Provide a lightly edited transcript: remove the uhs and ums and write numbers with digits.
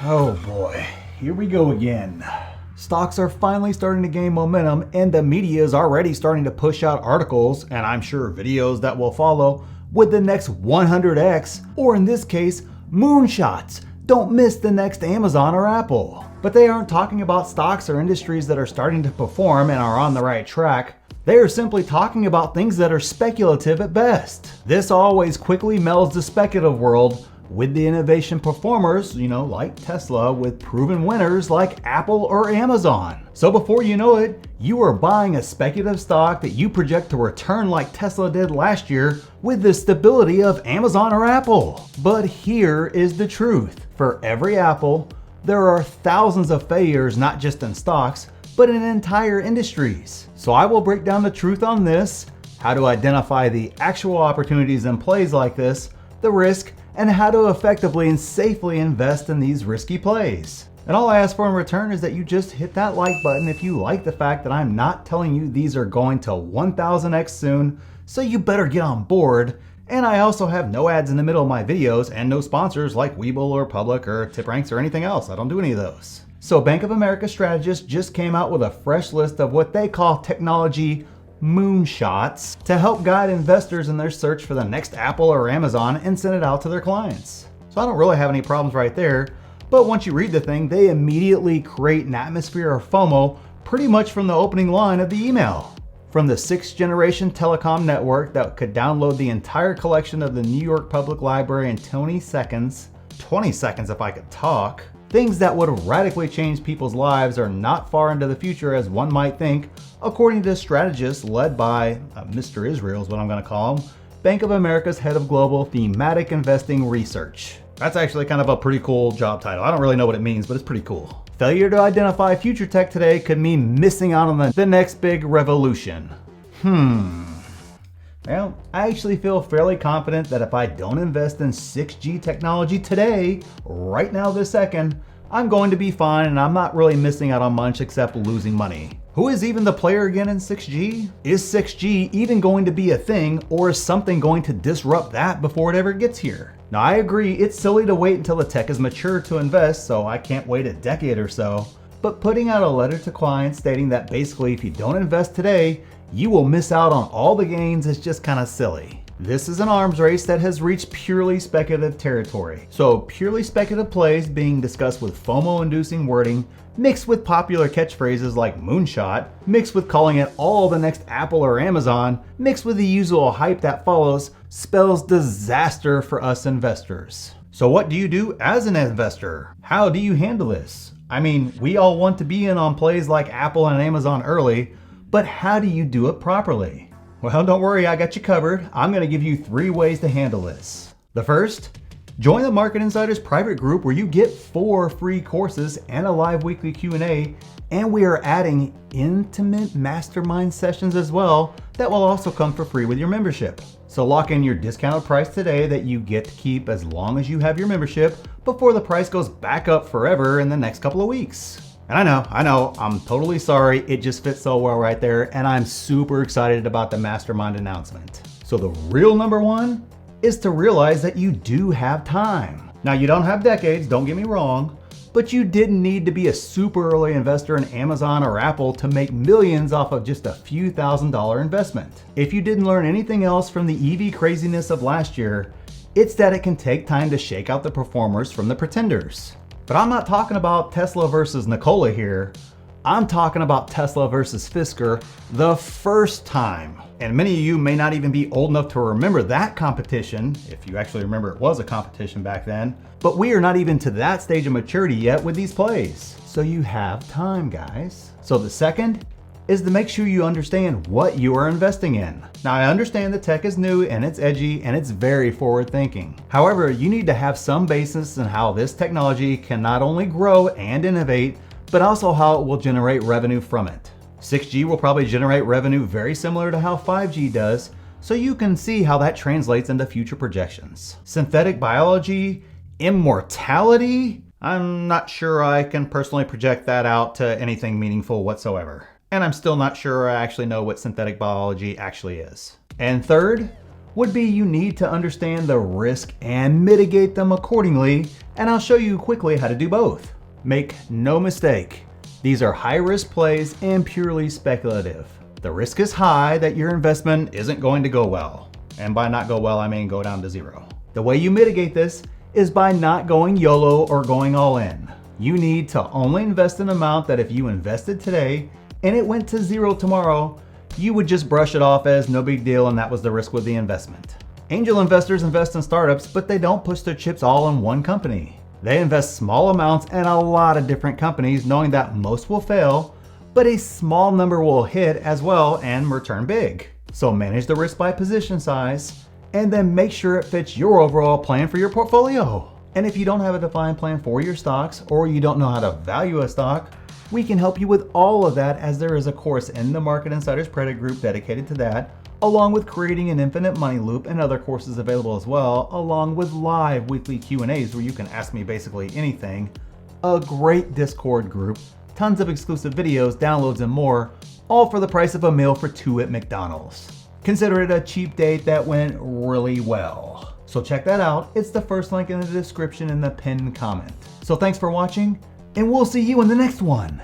Oh boy, here we go again. Stocks are finally starting to gain momentum and the media is already starting to push out articles, and I'm sure videos that will follow, with the next 100x, or in this case, moonshots. Don't miss the next Amazon or Apple. But they aren't talking about stocks or industries that are starting to perform and are on the right track. They are simply talking about things that are speculative at best. This always quickly melds the speculative world with the innovation performers, like Tesla, with proven winners like Apple or Amazon. So before you know it, you are buying a speculative stock that you project to return like Tesla did last year with the stability of Amazon or Apple. But here is the truth. For every Apple, there are thousands of failures, not just in stocks, but in entire industries. So I will break down the truth on this, how to identify the actual opportunities in plays like this, the risk, and how to effectively and safely invest in these risky plays. And all I ask for in return is that you just hit that like button if you like the fact that I'm not telling you these are going to 1000x soon, so you better get on board. And I also have no ads in the middle of my videos and no sponsors like Webull or Public or TipRanks or anything else. I don't do any of those. So Bank of America strategists just came out with a fresh list of what they call technology moonshots to help guide investors in their search for the next Apple or Amazon and send it out to their clients. So I don't really have any problems right there, but once you read the thing, they immediately create an atmosphere of FOMO pretty much from the opening line of the email. From the 6th generation telecom network that could download the entire collection of the New York Public Library in 20 seconds if I could talk, things that would radically change people's lives are not far into the future as one might think, according to strategists led by Mr. Israel is what I'm going to call him, Bank of America's head of global thematic investing research. That's actually kind of a pretty cool job title. I don't really know what it means, but it's pretty cool. Failure to identify future tech today could mean missing out on the next big revolution. Well, I actually feel fairly confident that if I don't invest in 6G technology today, right now this second, I'm going to be fine and I'm not really missing out on much except losing money. Who is even the player again in 6G? Is 6G even going to be a thing, or is something going to disrupt that before it ever gets here? Now I agree, it's silly to wait until the tech is mature to invest, so I can't wait a decade or so. But putting out a letter to clients stating that basically if you don't invest today, you will miss out on all the gains is just kind of silly. This is an arms race that has reached purely speculative territory. So purely speculative plays being discussed with FOMO-inducing wording, mixed with popular catchphrases like moonshot, mixed with calling it all the next Apple or Amazon, mixed with the usual hype that follows, spells disaster for us investors. So what do you do as an investor? How do you handle this? I mean, we all want to be in on plays like Apple and Amazon early, but how do you do it properly? Well, don't worry, I got you covered. I'm going to give you 3 ways to handle this. The first, join the Market Insiders private group where you get 4 free courses and a live weekly Q&A, and we are adding intimate mastermind sessions as well that will also come for free with your membership. So lock in your discounted price today that you get to keep as long as you have your membership before the price goes back up forever in the next couple of weeks. And I know, I'm totally sorry, it just fits so well right there, and I'm super excited about the mastermind announcement. So the real number 1 is to realize that you do have time. Now you don't have decades, don't get me wrong, but you didn't need to be a super early investor in Amazon or Apple to make millions off of just a few $1,000 investment. If you didn't learn anything else from the EV craziness of last year, it's that it can take time to shake out the performers from the pretenders. But I'm not talking about Tesla versus Nikola here. I'm talking about Tesla versus Fisker the first time. And many of you may not even be old enough to remember that competition, if you actually remember it was a competition back then. But we are not even to that stage of maturity yet with these plays. So you have time, guys. So the second is to make sure you understand what you are investing in. Now I understand that tech is new and it's edgy and it's very forward thinking. However, you need to have some basis in how this technology can not only grow and innovate, but also how it will generate revenue from it. 6G will probably generate revenue very similar to how 5G does, so you can see how that translates into future projections. Synthetic biology, immortality? I'm not sure I can personally project that out to anything meaningful whatsoever. And I'm still not sure I actually know what synthetic biology actually is. And third, would be you need to understand the risk and mitigate them accordingly, and I'll show you quickly how to do both. Make no mistake, these are high-risk plays and purely speculative. The risk is high that your investment isn't going to go well. And by not go well, I mean go down to zero. The way you mitigate this is by not going YOLO or going all in. You need to only invest an amount that if you invested today and it went to zero tomorrow, you would just brush it off as no big deal, and that was the risk with the investment. Angel investors invest in startups, but they don't push their chips all in one company. They invest small amounts in a lot of different companies, knowing that most will fail, but a small number will hit as well and return big. So manage the risk by position size, and then make sure it fits your overall plan for your portfolio. And if you don't have a defined plan for your stocks, or you don't know how to value a stock, we can help you with all of that, as there is a course in the Market Insiders Credit Group dedicated to that, along with creating an infinite money loop and other courses available as well, along with live weekly Q&As where you can ask me basically anything, a great Discord group, tons of exclusive videos, downloads, and more, all for the price of a meal for two at McDonald's. Consider it a cheap date that went really well. So check that out. It's the first link in the description in the pinned comment. So thanks for watching, and we'll see you in the next one.